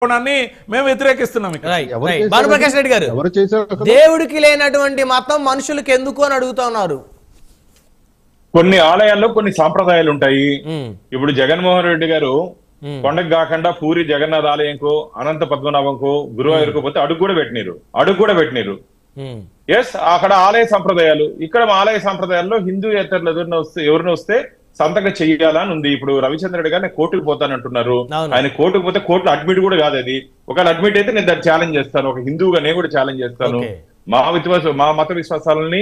మేము వ్యతిరేకిస్తున్నాం. భానుప్రకాష్ రెడ్డి గారు, దేవుడికి లేనటువంటి మతం మనుషులకు ఎందుకు అని అడుగుతున్నారు. కొన్ని ఆలయాల్లో కొన్ని సాంప్రదాయాలు ఉంటాయి. ఇప్పుడు జగన్మోహన్ రెడ్డి గారు కొండకు కాకుండా పూరి జగన్నాథ్ ఆలయంకు, అనంత పద్మనాభంకు, గురువాయూరుకు పోతే అడుగు కూడా పెట్టినారు. ఎస్, అక్కడ ఆలయ సంప్రదాయాలు, ఇక్కడ ఆలయ సంప్రదాయాల్లో హిందూయేతరులు ఎవరిని వస్తే సంతకం చెయ్యాలని ఉంది. ఇప్పుడు రవిచంద్ర రెడ్డి గారు నేను కోర్టుకు పోతానంటున్నారు. ఆయన కోర్టుకు పోతే కోర్టులో అడ్మిట్ కూడా కాదు అది. ఒకవేళ అడ్మిట్ అయితే నేను దాన్ని ఛాలెంజ్ చేస్తాను. ఒక హిందూగా నేను కూడా ఛాలెంజ్ చేస్తాను. మా మత విశ్వాసాలని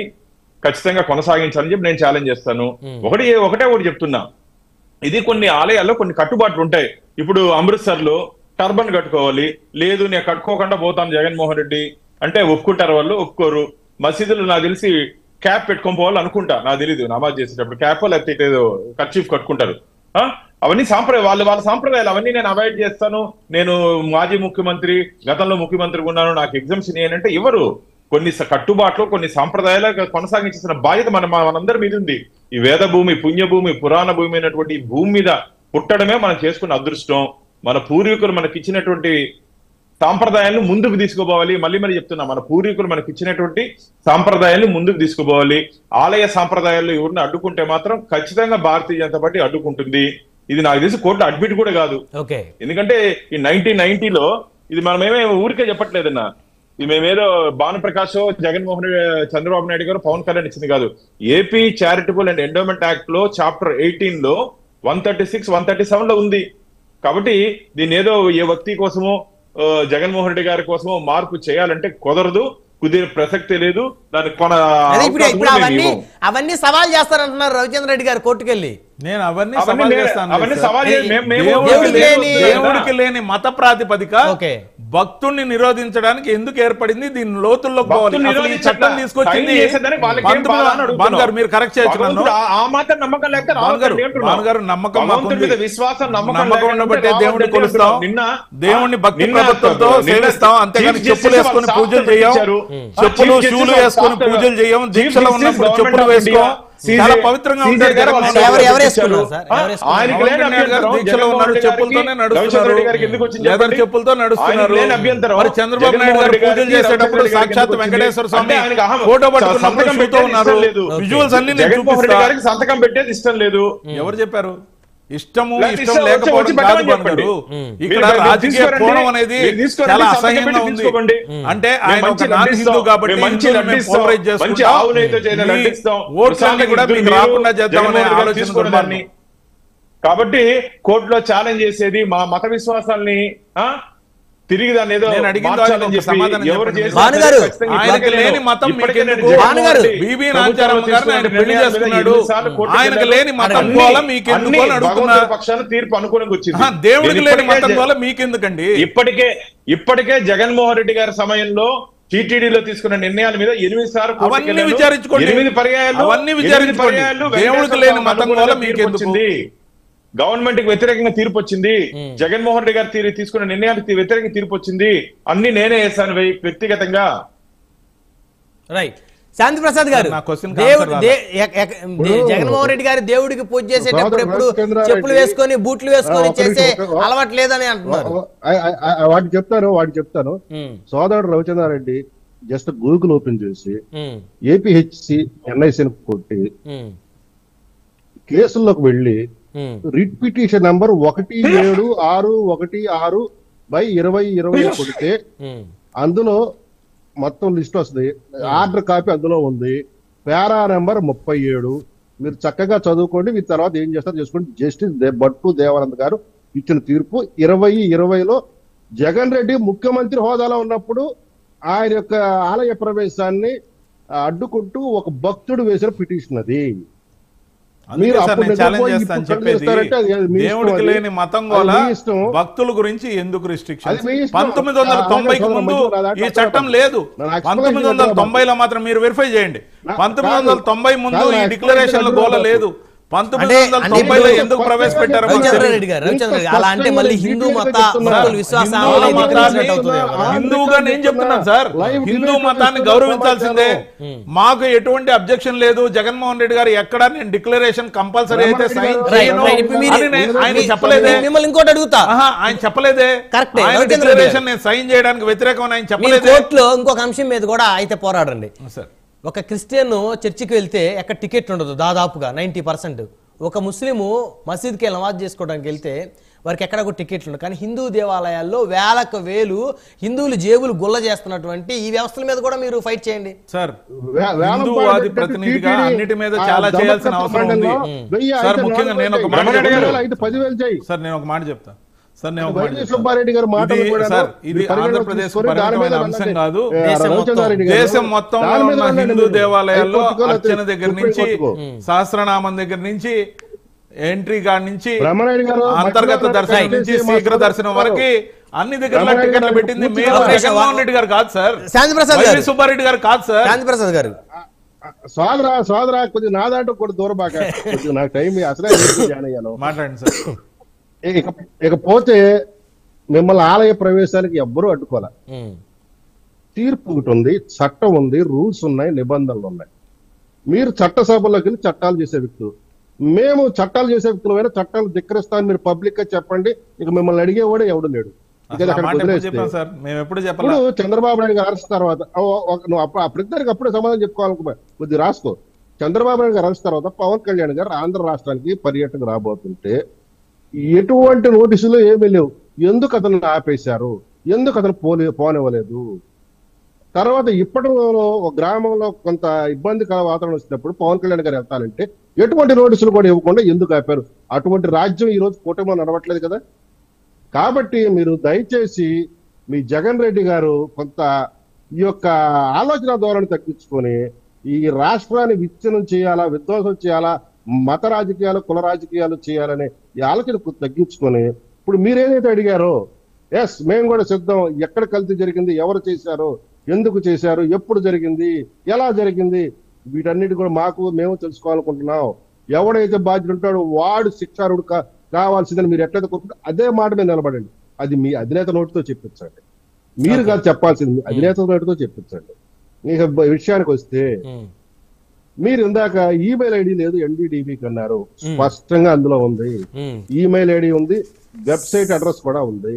ఖచ్చితంగా కొనసాగించాలని చెప్పి నేను ఛాలెంజ్ చేస్తాను. ఒకటే చెప్తున్నా, ఇది కొన్ని ఆలయాల్లో కొన్ని కట్టుబాట్లు ఉంటాయి. ఇప్పుడు అమృత్సర్ లో టర్బన్ కట్టుకోవాలి, లేదు నేను కట్టుకోకుండా పోతాను జగన్మోహన్ రెడ్డి అంటే ఒప్పుకుంటారు వాళ్ళు, ఒప్పుకోరు. మసీదులు నాకు తెలిసి క్యాప్ పెట్టుకొని పోవాలి అనుకుంటా, నాకు తెలీదు. నమాజ్ చేసేటప్పుడు క్యాప్ లేకపోతే ఏదో కర్చీఫ్ కట్టుకుంటారు. అవన్నీ వాళ్ళ సాంప్రదాయాలు, అవన్నీ నేను అవాయిడ్ చేస్తాను. నేను మాజీ ముఖ్యమంత్రి, గతంలో ముఖ్యమంత్రిగా ఉన్నాను, నాకు ఎగ్జామ్షన్ ఏంటంటే ఎవరు కొన్ని కట్టుబాట్లు, కొన్ని సాంప్రదాయాలు కొనసాగించిన బాధ్యత మనందరి మీద ఉంది. ఈ వేద భూమి, పుణ్యభూమి, పురాణ భూమి అయినటువంటి ఈ భూమి మీద పుట్టడమే మనం చేసుకున్న అదృష్టం. మన పూర్వీకులు మనకి ఇచ్చినటువంటి సాంప్రదాయాలను ముందుకు తీసుకుపోవాలి. మళ్ళీ చెప్తున్నా, మన పూర్వీకులు మనకి ఇచ్చినటువంటి సాంప్రదాయాలను ముందుకు తీసుకుపోవాలి. ఆలయ సాంప్రదాయాల్లో ఎవరిని అడ్డుకుంటే మాత్రం ఖచ్చితంగా భారతీయ జనతా పార్టీ అడ్డుకుంటుంది. ఇది నాకు తెలిసి కోర్టులో అడ్మిట్ కూడా కాదు. ఎందుకంటే ఈ 1990లో ఇది మనమేమే ఊరికే చెప్పట్లేదన్నా. ఇది మేమేదో భానుప్రకాష్, జగన్మోహన్ రెడ్డి, చంద్రబాబు నాయుడు గారు, పవన్ కళ్యాణ్ ఇచ్చింది కాదు. AP charitable and endowment act లో చాప్టర్ 18 లో 136, 137 లో ఉంది. కాబట్టి దీన్ని ఏదో ఏ వ్యక్తి కోసమో జగన్మోహన్ రెడ్డి గారి కోసమో మార్పు చేయాలంటే కుదరదు, కుదిరే ప్రసక్తే లేదు. దానికి అవన్నీ సవాల్ చేస్తారంటున్నారు రవిచంద్ర రెడ్డి గారు కోర్టుకెళ్ళి. నేను దేవుడికి లేని మత ప్రాతిపదిక భక్తుడిని నిరోధించడానికి ఎందుకు ఏర్పడింది? దీని లోతుల్లో చట్టం తీసుకొచ్చింది. మీరు కరెక్ట్ చేయొచ్చు. నమ్మకం ఉండబట్టే దేవుడిని కొలుస్తాం, దేవుడిని భక్తి ప్రభుత్వంతో సేవిస్తాం. అంతేగాని చెప్పులు వేసుకొని పూజలు చేయం, చెప్పులు షూలు వేసుకొని పూజలు చేయం, దీక్షలో ఉన్నప్పుడు చెప్పులు వేసుకోం. చాలా పవిత్రంగా ఉంటారు. చెప్పులతోనే నడుస్తున్నారు, చెప్పులతో నడుస్తున్నారు. మరి చంద్రబాబు నాయుడు గారు పూజలు చేసేటప్పుడు సాక్షాత్ వెంకటేశ్వర స్వామి ఫోటో పట్టుకున్నప్పుడు ఉన్నారు. విజువల్స్ అన్ని నేను చూపిస్తాను. సంతకం పెట్టేది ఇష్టం లేదు. ఎవరు చెప్పారు? ఇష్టం లేకపోవడం కాదు బంగారు. ఇక్కడ రాజకీయ కోణం అనేది చాలా అసహ్యంగా ఉంది. అంటే ఆయన ఒక నాన్ హిందూ కాబట్టి ఓట్లన్నీ కూడా మీకు రాకుండా చేద్దామనే ఆలోచన. కాబట్టి కోర్టులో ఛాలెంజ్ చేసేది మా మత విశ్వాసాలని తిరిగి దాన్ని ఏదో ఆయనకు లేని మతం బీబీ నాచారమ్మ గారిని ఆయన పెళ్లి చేసుకున్నాడు. ఆయనకు లేని మతం వల్ల మీకెందుకు అని అడుగుతున్నారు. పక్షాన తీర్పు అనుకూలంగా వచ్చింది. దేవుడికి లేని మతం వల్ల మీకెందుకండి? ఇప్పటికే జగన్మోహన్ రెడ్డి గారి సమయంలో టీటీడీలో తీసుకున్న నిర్ణయాల మీద 8 సార్లు అవన్నీ విచారించుకోండి. 8 పర్యాయాలు దేవుడికి లేని మతం వల్ల మీకెందుకు? గవర్నమెంట్ కి వ్యతిరేకంగా తీర్పు వచ్చింది. జగన్మోహన్ రెడ్డి గారు తీసుకున్న నిర్ణయానికి వ్యతిరేకంగా తీర్పు వచ్చింది. అన్ని నేనే వేసాను వ్యక్తిగతంగా. రైట్. శాంతి ప్రసాద్ గారు, జగన్మోహన్ రెడ్డి గారు దేవుడికి పూజ చేసేటప్పుడు ఎప్పుడు చెప్పులు వేసుకొని బూట్లు వేసుకొని చేసే అలవాటు లేదని అంటున్నారు. వాటికి చెప్తాను. సోదరుడు రవిచంద్రారెడ్డి జస్ట్ గూగుల్ ఓపెన్ చేసి ఏపీహెచ్సి ఎన్ఐసిని కొట్టి కేసుల్లోకి వెళ్ళి రిట్ పిటిషన్ నంబర్ 17616/2020 కొడితే అందులో మొత్తం లిస్ట్ వస్తుంది. ఆర్డర్ కాపీ అందులో ఉంది. పారా నెంబర్ 37. మీరు చక్కగా చదువుకోండి. మీరు తర్వాత ఏం చేస్తారు చేసుకోండి. జస్టిస్ భట్టు దేవానంద్ గారు ఇచ్చిన తీర్పు 2020లో జగన్ రెడ్డి ముఖ్యమంత్రి హోదాలో ఉన్నప్పుడు ఆయన యొక్క ఆలయ ప్రవేశాన్ని అడ్డుకుంటూ ఒక భక్తుడు వేసిన పిటిషన్ అది. దేవుడికి లేని మతం వల్ల భక్తుల గురించి ఎందుకు రిస్ట్రిక్షన్? 1990కి ముందు ఈ చట్టం లేదు. 1990లో మాత్రం మీరు వెరిఫై చేయండి. 1990 ముందు ఈ డిక్లరేషన్ల గోల లేదు. 1990లో ఎందుకు ప్రవేశపెట్టారు? రవిచంద్రారెడ్డి గారు అలా అంటే మళ్ళీ హిందూ మత హిందువుగా నేను చెప్తున్నాను సార్, హిందూ మతాన్ని గౌరవించాల్సిందే. మాకు ఎటువంటి అబ్జెక్షన్ లేదు. జగన్మోహన్ రెడ్డి గారు ఎక్కడ నేను డిక్లరేషన్ కంపల్సరీ అయితే సైన్ ఆయన చెప్పలేదే. మిమ్మల్ని ఇంకోటి అడుగుతా, ఆయన చెప్పలేదే డిక్లరేషన్ నేను సైన్ చేయడానికి వ్యతిరేకం ఆయన చెప్పలేదు. కోర్టులో ఇంకొక అంశం మీద కూడా అయితే పోరాడండి సార్. ఒక క్రిస్టియన్ చర్చికి వెళ్తే ఎక్కడ టికెట్ ఉండదు దాదాపుగా 90%. ఒక ముస్లిము మసీద్కి నమాజ్ చేసుకోవడానికి వెళ్తే వారికి ఎక్కడ కూడా టికెట్లు ఉండవు. కానీ హిందూ దేవాలయాల్లో వేలకు వేలు హిందువులు జేబులు గుల్ల చేస్తున్నటువంటి ఈ వ్యవస్థల మీద కూడా మీరు ఫైట్ చేయండి సార్. హిందూవాది ప్రతినిధిగా అన్నిటి మీద చాలా చేయాల్సిన అవసరం ఉంది సార్. ముఖ్యంగా నేను ఒక మాట సార్, నేను ఒక మాట చెప్తా సార్. సుబ్బారెడ్డి గారు సార్, ఇది ఆంధ్రప్రదేశ్ పరిమితమైన అంశం కాదు. దేశం మొత్తంలో ఉన్న హిందూ దేవాలయాల్లో అర్చన దగ్గర నుంచి, సహస్రనామం దగ్గర నుంచి, ఎంట్రీ గార్డ్ నుంచి, అంతర్గత దర్శనం నుంచి శీఘ్ర దర్శనం వరకు అన్ని దగ్గర టికెట్లు పెట్టింది మీరు. జగన్మోహన్ రెడ్డి గారు కాదు సార్, సుబ్బారెడ్డి గారు కాదు సార్. శాంతిప్రసాద్ గారు సోదరా కొద్దిగా నా దాంట్లో కూడా దూరబాక, నాకు టైం అసలే మాట్లాడండి సార్. ఇకపోతే మిమ్మల్ని ఆలయ ప్రవేశానికి ఎవ్వరూ అడ్డుకోలే. తీర్పు ఒకటి ఉంది, చట్టం ఉంది, రూల్స్ ఉన్నాయి, నిబంధనలు ఉన్నాయి. మీరు చట్టసభలోకి వెళ్ళి చట్టాలు చేసే వ్యక్తులు, మేము చట్టాలు చేసే వ్యక్తులమైనా చట్టాలు ధిక్కరిస్తామని మీరు పబ్లిక్ గా చెప్పండి. ఇక మిమ్మల్ని అడిగేవాడు ఎవడు లేడు. ఇప్పుడు చంద్రబాబు నాయుడు గారు అరెస్ట్ తర్వాత నువ్వు అప్పుడిద్దరికి అప్పుడే సమాధానం చెప్పుకోవాలనుకో, కొద్దిగా రాసుకో. చంద్రబాబు నాయుడు గారు అరెస్ట్ తర్వాత పవన్ కళ్యాణ్ గారు ఆంధ్ర రాష్ట్రానికి పర్యటన రాబోతుంటే ఎటువంటి నోటీసులు ఏమీ లేవు. ఎందుకు అతను ఆపేశారు, ఎందుకు అతను పోనివ్వలేదు? తర్వాత ఇప్పటిలో ఒక గ్రామంలో కొంత ఇబ్బందికర వాతావరణం వచ్చినప్పుడు పవన్ కళ్యాణ్ గారు వెళ్తానంటే ఎటువంటి నోటీసులు కూడా ఇవ్వకుండా ఎందుకు ఆపారు? అటువంటి రాజ్యం ఈ రోజు కూటమిలో నడవట్లేదు కదా. కాబట్టి మీరు దయచేసి మీ జగన్ రెడ్డి గారు కొంత ఈ యొక్క ఆలోచన ధోరణి తగ్గించుకొని ఈ రాష్ట్రాన్ని విచ్ఛిన్నం చేయాలా, విధ్వంసం చేయాలా, మత రాజకీయాలు, కుల రాజకీయాలు చేయాలనే ఈ ఆలోచన తగ్గించుకొని ఇప్పుడు మీరేదైతే అడిగారో ఎస్ మేము కూడా సిద్ధం. ఎక్కడ కల్తీ జరిగింది, ఎవరు చేశారు, ఎందుకు చేశారు, ఎప్పుడు జరిగింది, ఎలా జరిగింది, వీటన్నిటి కూడా మేము తెలుసుకోవాలనుకుంటున్నాం. ఎవడైతే బాధ్యుడు ఉంటాడో వాడు శిక్షారుడు కావాల్సిందని మీరు ఎట్లయితే కోరుకుంటారో అదే మాట మీద నిలబడండి. అది మీ అధినేత నోటితో చెప్పించండి. మీరు కాదు చెప్పాల్సింది, అధినేత నోటితో చెప్పించండి. ఇక విషయానికి వస్తే మీరు ఇందాక ఈమెయిల్ ఐడి లేదు ఎన్డీడీబీకి అన్నారు. స్పష్టంగా అందులో ఉంది, ఈమెయిల్ ఐడి ఉంది, వెబ్సైట్ అడ్రస్ కూడా ఉంది.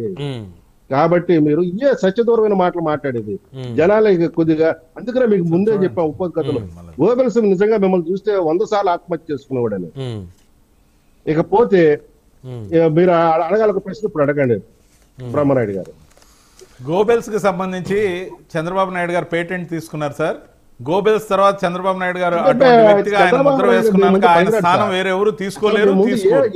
కాబట్టి మీరు సత్యదూరమైన మాటలు మాట్లాడేది జనాలకి కొద్దిగా, అందుకనే మీకు ముందే చెప్పాం ఉపకథలు. గోబెల్స్ నిజంగా మిమ్మల్ని చూస్తే 100 సార్లు ఆత్మహత్య చేసుకునేవాడని. ఇకపోతే మీరు అడగాల ప్రశ్న ఇప్పుడు అడగండి బ్రహ్మనాయుడు గారు. గోబెల్స్ కి సంబంధించి చంద్రబాబు నాయుడు గారు పేటెంట్ తీసుకున్నారు సార్. గోబెల్స్ తర్వాత చంద్రబాబు నాయుడు గారు అటువంటి వ్యక్తిగా ఆయన ముద్ర వేసుకున్నాక ఆయన స్థానం వేరెవరు తీసుకోలేరు.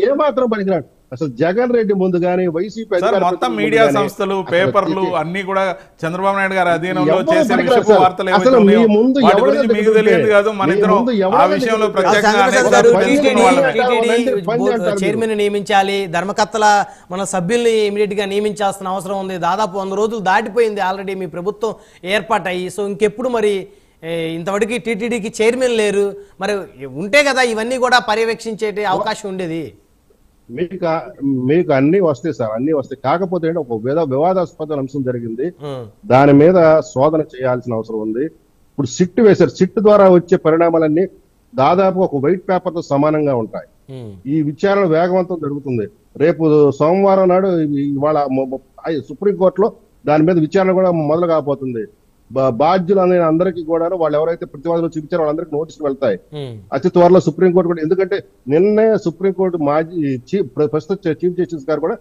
ఏమాత్రం పనికిరాడు అసలు జగన్ రెడ్డి ముందు గానీ వైసీపీ మొత్తం మీడియా సంస్థలు, పేపర్లు అన్ని కూడా చంద్రబాబు నాయుడు గారి అధీనంలో చేసే విషయపు వార్తలు వాటి గురించి మీకు తెలియదు కాదు. మన ఇద్దరం ఆ విషయంలో ప్రత్యేకంగా చైర్మన్ నియమించాలి, ధర్మకర్తల మన సభ్యుల్ని ఇమీడియట్ గా నియమించాల్సిన అవసరం ఉంది. దాదాపు 100 రోజులు దాటిపోయింది ఆల్రెడీ మీ ప్రభుత్వం ఏర్పాటయ్యి. సో ఇంకెప్పుడు మరి ఇంతవరకు టీటీడీకి చైర్మన్ లేరు, మరి ఉంటే కదా ఇవన్నీ కూడా పర్యవేక్షించే అవకాశం ఉండేది. మీకు అన్ని వస్తాయి సార్, అన్ని వస్తాయి. కాకపోతే ఒక వివాదాస్పద అంశం జరిగింది, దాని మీద శోధన చేయాల్సిన అవసరం ఉంది. ఇప్పుడు సిట్ వేశారు. సిట్ ద్వారా వచ్చే పరిణామాలన్నీ దాదాపు ఒక వైట్ పేపర్ తో సమానంగా ఉంటాయి. ఈ విచారణ వేగవంతం జరుగుతుంది. రేపు సోమవారం నాడు ఇవాళ సుప్రీంకోర్టులో దాని మీద విచారణ కూడా మొదలు కాబోతుంది. బాధ్యులు అనే అందరికీ కూడా వాళ్ళు ఎవరైతే ప్రతివాదులు చూపించారో వాళ్ళందరికీ నోటీసులు వెళ్తాయి అతి త్వరలో. సుప్రీంకోర్టు కూడా, ఎందుకంటే నిన్నే సుప్రీంకోర్టు మాజీ ప్రస్తుత చీఫ్ జస్టిస్ గారు కూడా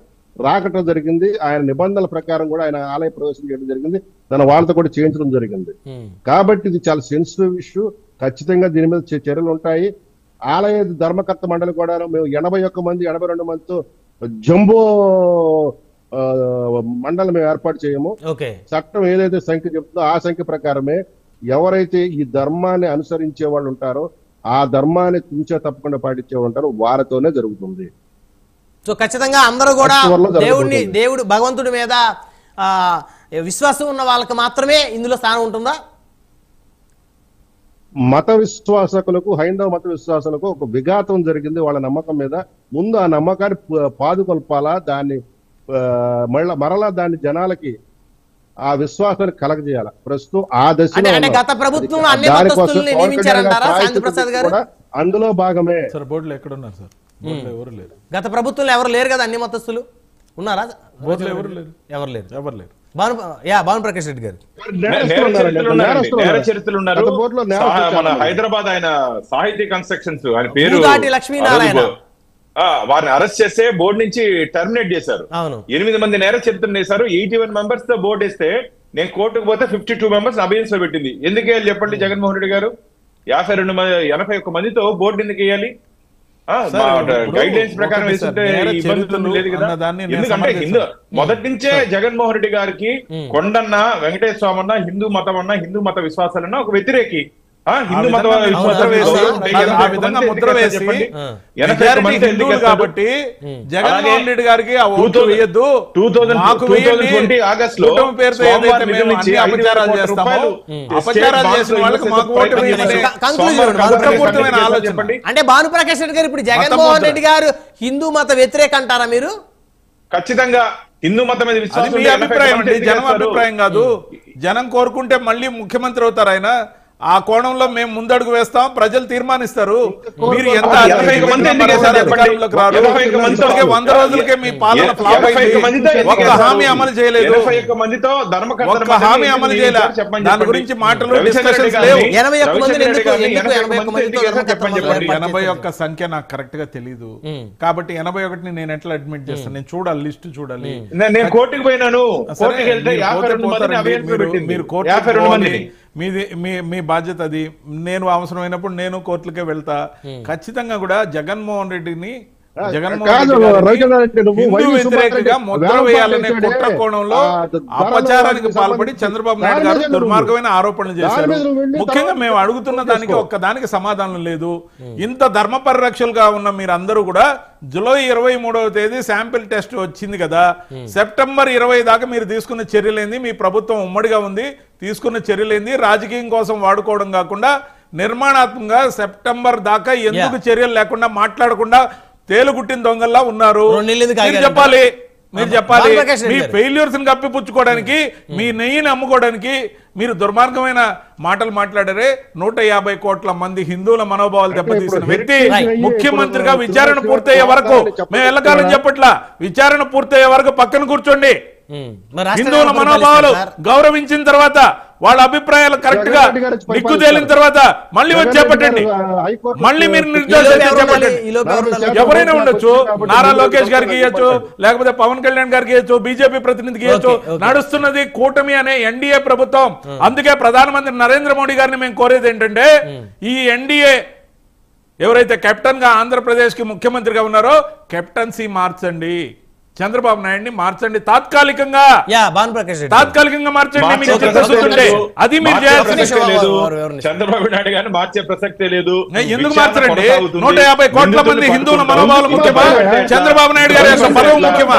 రాకటం జరిగింది. ఆయన నిబంధనల ప్రకారం కూడా ఆయన ఆలయ ప్రవేశం చేయడం జరిగింది, తన వాళ్ళతో కూడా చేయించడం జరిగింది. కాబట్టి ఇది చాలా సెన్సిటివ్ ఇష్యూ. ఖచ్చితంగా దీని మీద చర్యలు ఉంటాయి. ఆలయ ధర్మకర్త మండలి కూడా మేము 81 మంది 82 మందితో జంబో మండలం మేము ఏర్పాటు చేయము. చట్టం ఏదైతే సంఖ్య చెప్తుందో ఆ సంఖ్య ప్రకారమే ఎవరైతే ఈ ధర్మాన్ని అనుసరించే వాళ్ళు ఉంటారో, ఆ ధర్మాన్ని తుంచే తప్పకుండా పాటించే వాళ్ళు ఉంటారో వారితోనే జరుగుతుంది. సో ఖచ్చితంగా అందరూ కూడా దేవుడు భగవంతుడి మీద విశ్వాసం ఉన్న వాళ్ళకి మాత్రమే ఇందులో స్థానం ఉంటుందా? మత విశ్వాసకులకు, హైందవ మత విశ్వాసులకు ఒక విఘాతం జరిగింది వాళ్ళ నమ్మకం మీద. ముందు ఆ నమ్మకాన్ని పాదుకొల్పాలా, దాన్ని మరలా దాన్ని జనాలకి ఆ విశ్వాసాన్ని కలగజేయాలి. ప్రస్తుతం ఆ దశలో గత ప్రభుత్వం అన్ని మతస్థుల్ని నియమించారంటారా శాంతి ప్రసాద్ గారు? అందులో భాగమే. సార్ బోర్డులో ఎక్కడ ఉన్నారు సార్? బోర్డులో ఎవరు లేరు. గత ప్రభుత్వంలో ఎవరు లేరు కదా, అన్ని మతస్థులు ఉన్నారా? బోర్డులో ఎవరు లేరు. ఎవరు లేరు. ఎవరు లేరు. భానుప్రకాష్ రెడ్డి గారు చరిత్రలు ఉన్నారు. మన హైదరాబాద్ ఆయన సాహితీ కన్స్ట్రక్షన్స్ ఆయన పేరు లక్ష్మీనారాయణ, వారిని అరెస్ట్ చేస్తే బోర్డు నుంచి టర్మినేట్ చేశారు. 8 మంది నేర చరిత్రలు వేశారు. 81 మెంబర్స్ తో బోర్డు వేస్తే నేను కోర్టుకు పోతే 52 మెంబర్స్ అబియన్స్ లో పెట్టింది. ఎందుకు వేయాలి చెప్పండి జగన్మోహన్ రెడ్డి గారు? 81 మందితో బోర్డు ఎందుకు వేయాలి? గైడ్ లైన్స్ ప్రకారం వేస్తుంటే ఇబ్బంది లేదు కదా. ఎందుకంటే హిందూ మొదటి నుంచే జగన్మోహన్ రెడ్డి గారికి కొండన్న, వెంకటేశ్వర స్వామి అన్న, హిందూ మతం అన్న, హిందూ మత విశ్వాసాలన్నా ఒక వ్యతిరేకి. హిందూ మత ముద్ర వేసి కాబట్టి జగన్మోహన్ రెడ్డి గారికి ఆగస్ట్ లో అపచారాలు చేస్తాము, అపచారాలు చేసిన వాళ్ళకి మాకు ఓటు చెప్పండి. అంటే భానుప్రకాష్ రెడ్డి గారు ఇప్పుడు జగన్మోహన్ రెడ్డి గారు హిందూ మత వ్యతిరేక అంటారా మీరు? ఖచ్చితంగా హిందూ మతం మీద విశ్వాసం. మీ అభిప్రాయం అండి, జనం అభిప్రాయం కాదు. జనం కోరుకుంటే మళ్ళీ ముఖ్యమంత్రి అవుతారు ఆయన. ఆ కోణంలో మేము ముందడుగు వేస్తాం, ప్రజలు తీర్మానిస్తారు. మీరు ఎంత 100 రోజులకే మీ పాలన ఫ్లాప్ అయింది. ఒక్క హామీ అమలు చేయలేదు, ఒక్క హామీ అమలు చేయలేదు. దాని గురించి మాటలు డిస్కషన్స్ లేవు. 81 సంఖ్య నాకు కరెక్ట్ గా తెలీదు కాబట్టి 81ని నేను ఎట్లా అడ్మిట్ చేస్తాను? నేను చూడాలి, లిస్ట్ చూడాలి. నేను కోర్టుకు పోయినాను. మీరు కోర్టు మీ బాధ్యత అది. నేను అవసరమైనప్పుడు నేను కోర్టులకే వెళ్తా. ఖచ్చితంగా కూడా జగన్మోహన్ రెడ్డిని హిందూ వ్యతిరేకంగా ముద్ర వేయాలనే కుట్ర కోణంలో అపచారానికి పాల్పడి చంద్రబాబు నాయుడు గారు దుర్మార్గమైన ఆరోపణలు చేశారు. ముఖ్యంగా మేము అడుగుతున్న దానికి ఒక్కదానికి సమాధానం లేదు. ఇంత ధర్మ పరిరక్షలుగా ఉన్న మీరందరూ కూడా జూలై 23వ తేదీ శాంపిల్ టెస్ట్ వచ్చింది కదా, సెప్టెంబర్ 20 దాకా మీరు తీసుకున్న చర్యలేంది? మీ ప్రభుత్వం ఉమ్మడిగా ఉంది, తీసుకున్న చర్యలేంది? రాజకీయం కోసం వాడుకోవడం కాకుండా నిర్మాణాత్మకంగా సెప్టెంబర్ దాకా ఎందుకు చర్యలు లేకుండా మాట్లాడకుండా తేలుగుట్టిన దొంగల్లా ఉన్నారు? మీరు చెప్పాలి. మీ ఫెయిల్యూర్స్ ని కప్పిపుచ్చుకోవడానికి, మీ నెయ్యిని అమ్ముకోవడానికి మీరు దుర్మార్గమైన మాటలు మాట్లాడారే. 150 కోట్ల మంది హిందువుల మనోభావాలు దెబ్బతీసిన వ్యక్తి ముఖ్యమంత్రిగా విచారణ పూర్తయ్యే వరకు, మేము ఎల్లకాలం చెప్పట్లా, విచారణ పూర్తయ్యే వరకు పక్కన కూర్చోండి. హిందువుల మనోభావాలు గౌరవించిన తర్వాత, వాళ్ళ అభిప్రాయాలు కరెక్ట్ గా దిక్కు తేలిన తర్వాత మళ్ళీ వచ్చి చేపట్టండి. మళ్ళీ మీరు నిర్దేశం చెప్పండి. ఎవరైనా ఉండొచ్చు, నారా లోకేష్ గారికి ఇవ్వచ్చు, లేకపోతే పవన్ కళ్యాణ్ గారికి ఇవ్వచ్చు, బీజేపీ ప్రతినిధికి ఇవ్వచ్చు. నడుస్తున్నది కూటమి అనే ఎన్డీఏ ప్రభుత్వం. అందుకే ప్రధానమంత్రి నరేంద్ర మోడీ గారిని మేము కోరేది ఏంటంటే, ఈ ఎన్డీఏ ఎవరైతే కెప్టెన్ గా ఆంధ్రప్రదేశ్ కి ముఖ్యమంత్రిగా ఉన్నారో కెప్టెన్సీ మార్చండి, చంద్రబాబు నాయుడిని మార్చండి తాత్కాలికంగా. తాత్కాలికంగా మార్చండి. అది మీరు చంద్రబాబు నాయుడు గారిని మార్చే ప్రసక్తే లేదు. ఎందుకు మార్చరండి? 150 కోట్ల మంది హిందువుల మనోభావాలు ముఖ్యమా, చంద్రబాబు నాయుడు గారి యొక్క పదవి ముఖ్యమా?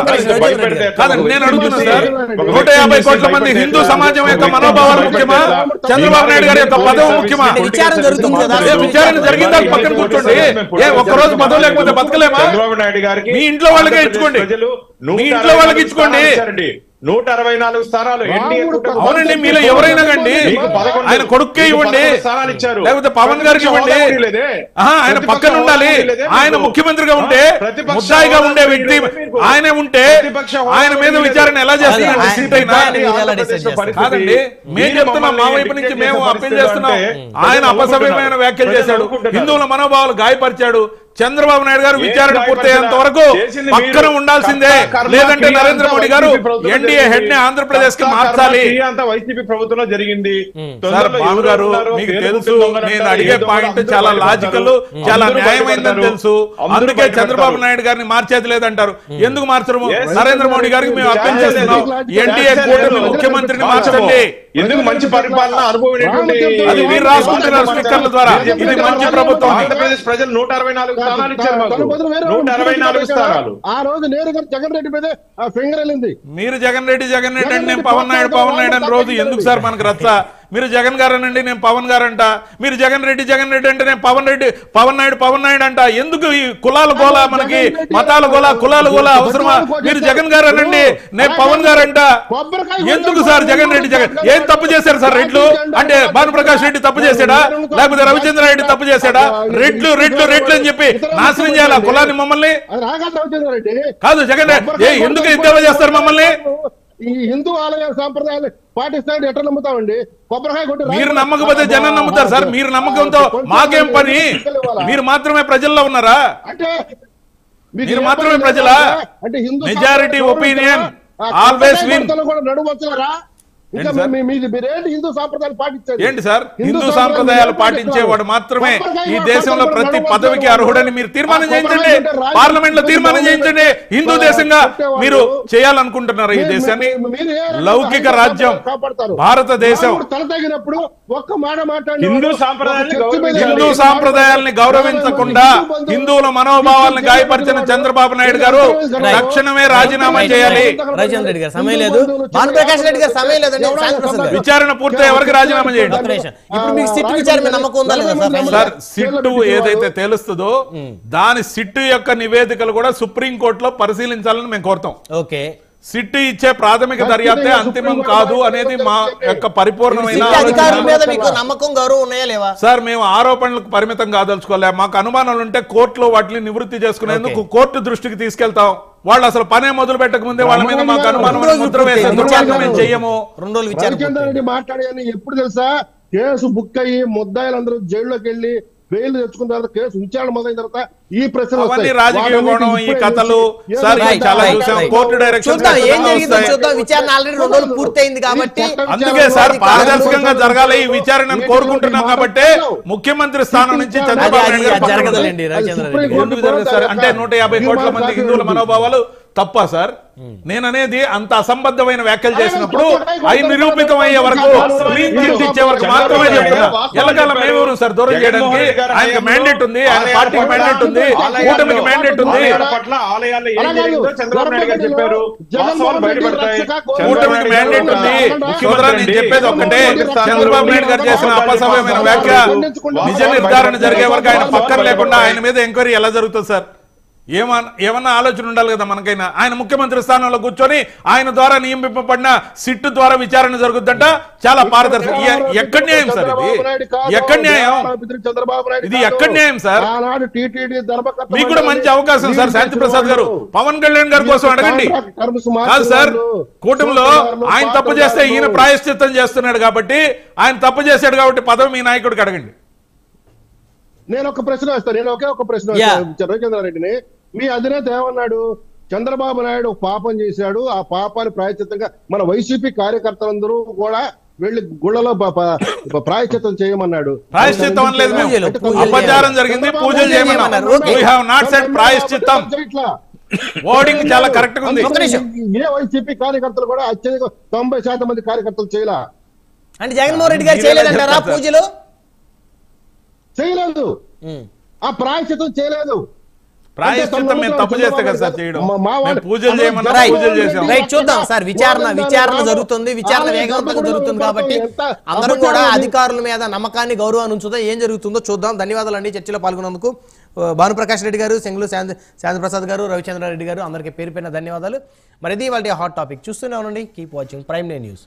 కాదండి, నేను అడుగుతున్నా సార్, 150 కోట్ల మంది హిందూ సమాజం యొక్క మనోభావాలు ముఖ్యమా, చంద్రబాబు నాయుడు గారి యొక్క పదవి ముఖ్యమా? విచారణ జరిగిందా? పక్కన కూర్చోండి. ఒక్కరోజు పదవి లేకపోతే బతకలేమా? చంద్రబాబు నాయుడు గారికి మీ ఇంట్లో వాళ్ళకే ఇచ్చుకోండి, మీ ఇంట్లో వాళ్ళకి ఇచ్చుకోండి. 164 స్థానాలు. అవునండి, మీలో ఎవరైనా కండి, ఆయన కొడుక్కే ఇవ్వండి, లేకపోతే పవన్ గారికి ఇవ్వండి. ఆయన పక్కన ఉండాలి. ఆయన ముఖ్యమంత్రిగా ఉంటే, ముద్దాయిగా ఉండే వ్యక్తి ఆయనే ఉంటే, ఆయన మీద విచారణ ఎలా చేస్తారండి? సీట్ అయినా కాదండి. మేము చెప్తున్నాం, మా వైపు నుంచి మేము అప్పీల్ చేస్తున్నాం. ఆయన అపసవ్యమైన వ్యాఖ్యలు చేశాడు, హిందువుల మనోభావాలు గాయపరిచాడు. చంద్రబాబు నాయుడు గారు విచారణ పూర్తయ్యేంత వరకు పక్కన ఉండాల్సిందే, లేదంటే నరేంద్ర మోడీ గారు ఎన్డీఏ హెడ్ ని ఆంధ్రప్రదేశ్ కి మార్చాలి. వైసీపీ ప్రభుత్వంలో జరిగింది. బాబు గారు, మీకు తెలుసు నేను అడిగే పాయింట్ చాలా లాజికల్, చాలా న్యాయమైందని తెలుసు. అందుకే చంద్రబాబు నాయుడు గారిని మార్చేది లేదంటారు. ఎందుకు మార్చరు? నరేంద్ర మోడీ గారికి మేము అప్పీల్ చేస్తున్నాం, ఎన్డీఏ కూటమి ముఖ్యమంత్రిని మార్చండి. ఎందుకు మంచి పరిపాలన అనుభవం అది మీరు రాసుకుంటున్నారు స్పీకర్ల ద్వారా. ఇది మంచి ప్రభుత్వం. ఆంధ్రప్రదేశ్ ప్రజలు 164 స్థానాలు ఇచ్చారు. 164 స్థానాలు. ఆ రోజు నేరుగా జగన్ రెడ్డి మీద ఫింగర్ వెళ్ళింది. మీరు జగన్ రెడ్డి అంటే నేను పవన్ నాయుడు అని రోజు ఎందుకు సార్ మనకు రచ్చ? మీరు జగన్ గారు అనండి నేను పవన్ గారు అంట, మీరు జగన్ రెడ్డి అంటే నేను పవన్ నాయుడు అంట. ఎందుకు ఈ కులాల గోల, మనకి మతాల గోల, కులాల గోల అవసరమా? మీరు జగన్ గారు అనండి నేను పవన్ గారు అంట. ఎందుకు సార్ జగన్ రెడ్డి ఏం తప్పు చేశారు సార్? రెడ్లు అంటే భానుప్రకాష్ రెడ్డి తప్పు చేశాడా, లేకపోతే రవిచంద్ర రెడ్డి తప్పు చేశాడా? రెడ్లు అని చెప్పి నాశనం చేయాలా కులాన్ని మమ్మల్ని? కాదు జగన్ ఎందుకు ఎద్దేవా చేస్తారు మమ్మల్ని? ఈ హిందూ ఆలయ సాంప్రదాయాలు పాటిస్తాడు ఎట్లా నమ్ముతామండి? కొబ్బరికాయ కొట్టి మీరు నమ్మకపోతే జనం నమ్ముతారు సార్. మీరు నమ్మకంతో మాకేం పని? మీరు మాత్రమే ప్రజల్లో ఉన్నారా? అంటే మీరు మాత్రమే ప్రజలా? అంటే Hindu majority opinion always win. నడువచ్చారా? మీరేంటి హిందూ సాంప్రదాయాలు పాటించారు? ఏంటి సార్ హిందూ సాంప్రదాయాలు పాటించేవాడు మాత్రమే ఈ దేశంలో ప్రతి పదవికి అర్హుడని మీరు తీర్మానం చేయించండి, పార్లమెంట్ లో తీర్మానం చేయించండి. హిందూ దేశంగా మీరు చేయాలనుకుంటున్నారు ఈ దేశాన్ని? లౌకిక రాజ్యం భారతదేశం. తలతగినప్పుడు ఒక్క మాట మాట్లాడి హిందూ సాంప్రదాయాల్ని గౌరవించకుండా హిందువుల మనోభావాలను గాయపరిచిన చంద్రబాబు నాయుడు గారు తక్షణమే రాజీనామా చేయాలి. రవిచంద్ర రెడ్డి గారు సమయం లేదు, భానుప్రకాష్ రెడ్డి గారు సమయం లేదండి. విచారణ పూర్తి ఎవరికి రాజీనామా చేయండి. ఇప్పుడు మీకు సిట్ విచారణ నమ్మకం ఉందా లేదా సార్? సిట్టు ఏదైతే తెలుస్తుందో దాని సిట్టు యొక్క నివేదికలు కూడా సుప్రీంకోర్టులో పరిశీలించాలని మేము కోరుతాం. ఓకే, సిట్టు ఇచ్చే ప్రాథమిక దర్యాప్తే అంతిమం కాదు అనేది మా యొక్క పరిపూర్ణమైన అధికారుల మీద మీకు నమ్మకం, గౌరవం ఉన్నాయా లేవా? సార్ మేము ఆరోపణలకు పరిమితం కాదలుచుకోలే. మాకు అనుమానాలు ఉంటే కోర్టులో వాటిని నివృత్తి చేసుకునేందుకు కోర్టు దృష్టికి తీసుకెళ్తాం. వాళ్ళు అసలు పనే మొదలు పెట్టక ముందే వాళ్ళ మీద మాకు అనుమానం ముద్ర వేసే దుర్మార్గం మేము చెయ్యము. 2 రోజులు విచారణ మాట్లాడే ఎప్పుడు తెలుసా? కేసు బుక్ అయ్యి ముద్దాయిలందరూ జైల్లోకి వెళ్ళి బెయిల్ తెచ్చుకున్న తర్వాత కేసు విచారణ మొదలైన తర్వాత ఈ ప్రశ్న రాజకీయ కోణం, ఈ కథలు సార్ చాలా చూసాం. కోర్టు డైరెక్షన్ విచారణ ఆల్రెడీ 2 రోజులు పూర్తయింది కాబట్టి అందుకే సార్ పారదర్శకంగా జరగాలి ఈ విచారణ కోరుకుంటున్నాం. కాబట్టి ముఖ్యమంత్రి స్థానం నుంచి చంద్రబాబు జరగదులేండి రవిచంద్ర రెడ్డి. ఎందుకు జరగదు సార్? అంటే 150 కోట్ల మంది హిందువుల మనోభావాలు తప్ప సార్? నేననేది అంత అసంబద్ధమైన వ్యాఖ్యలు చేసినప్పుడు అవి నిరూపితం అయ్యే వరకు, క్లీన్ చిట్ ఇచ్చే వరకు మాత్రమే చెప్తున్నా. ఎల్లకాలం మేమెవరు సార్ దూరం చేయడానికి? ఆయనకి మ్యాండేట్ ఉంది, ఆయన పార్టీకి మ్యాండేట్ ఉంది, కూటమికి మ్యాండేట్ ఉంది. కూటమికి మ్యాండేట్ ఉంది. నేను చెప్పేది ఒక్కటే, చంద్రబాబు నాయుడు గారు చేసిన అపసవ్యమైన వ్యాఖ్య నిజ నిర్ధారణ జరిగే వరకు ఆయన పక్కన లేకుండా ఆయన మీద ఎంక్వైరీ ఎలా జరుగుతుంది సార్? ఏమన్నా ఆలోచన ఉండాలి కదా మనకైనా. ఆయన ముఖ్యమంత్రి స్థానంలో కూర్చొని ఆయన ద్వారా నియమింపబడిన సిట్టు ద్వారా విచారణ జరుగుద్దంట. చాలా పారదర్శక. ఎక్కడ న్యాయం సార్ ఇది? ఎక్కడ న్యాయం ఇది? ఎక్కడ న్యాయం సార్? మీకు కూడా మంచి అవకాశం సార్. శాంతి ప్రసాద్ గారు పవన్ కళ్యాణ్ గారి కోసం అడగండి. కాదు సార్, కూటమిలో ఆయన తప్పు చేస్తే ఈయన ప్రాయశ్చిత్తం చేస్తున్నాడు కాబట్టి, ఆయన తప్పు చేశాడు కాబట్టి పదవి మీ నాయకుడికి అడగండి. నేను ఒక ప్రశ్న వేస్తాను. నేను ఒకే ఒక ప్రశ్న రవిచంద్రారెడ్డిని. మీ అధినేత ఏమన్నాడు? చంద్రబాబు నాయుడు పాపం చేశాడు, ఆ పాపాన్ని ప్రాయశ్చిత్తంగా మన వైసీపీ కార్యకర్తలందరూ కూడా వెళ్లి గుళ్ళలో ప్రాయశ్చిత్తం చేయమన్నాడు. ప్రాయశ్చిత్తం అనలేదు, అపచారం జరిగింది, పూజలు చేయమన్నారు. వి హావ్ నాట్ సెడ్ ప్రాయశ్చిత్తం. ఓడింగ్ చాలా కరెక్ట్ గా ఉంది. ఏ వైసీపీ కార్యకర్తలు కూడా అత్యధిక 90% మంది కార్యకర్తలు చేయలా. అంటే జగన్మోహన్ రెడ్డి గారు చేయలేదంటారా పూజలు? చేయలేదు, ఆ ప్రాయశ్చిత్తం చేయలేదు. ప్రాయశ్చిత్తం మేము తప్పు చేస్తే కదా సార్ చేయడం. పూజలు చేయమన్నా పూజలు చేసాం. చూద్దాం సార్, విచారణ జరుగుతుంది, విచారణ వేగవంతంగా జరుగుతుంది కాబట్టి అందరం కూడా అధికారుల మీద నమ్మకాన్ని, గౌరవాన్ని ఉంచుదాం. ఏం జరుగుతుందో చూద్దాం. ధన్యవాదాలు అండి చర్చలో పాల్గొన్నందుకు. భానుప్రకాష్ రెడ్డి గారు, సెంగులు శాంతి ప్రసాద్ గారు, రవిచంద్ర రెడ్డి గారు, అందరికీ పేరు పైన ధన్యవాదాలు. మరి ఇది వాళ్ళ హాట్ టాపిక్. చూస్తూనే ఉండండి. Keep watching prime day news.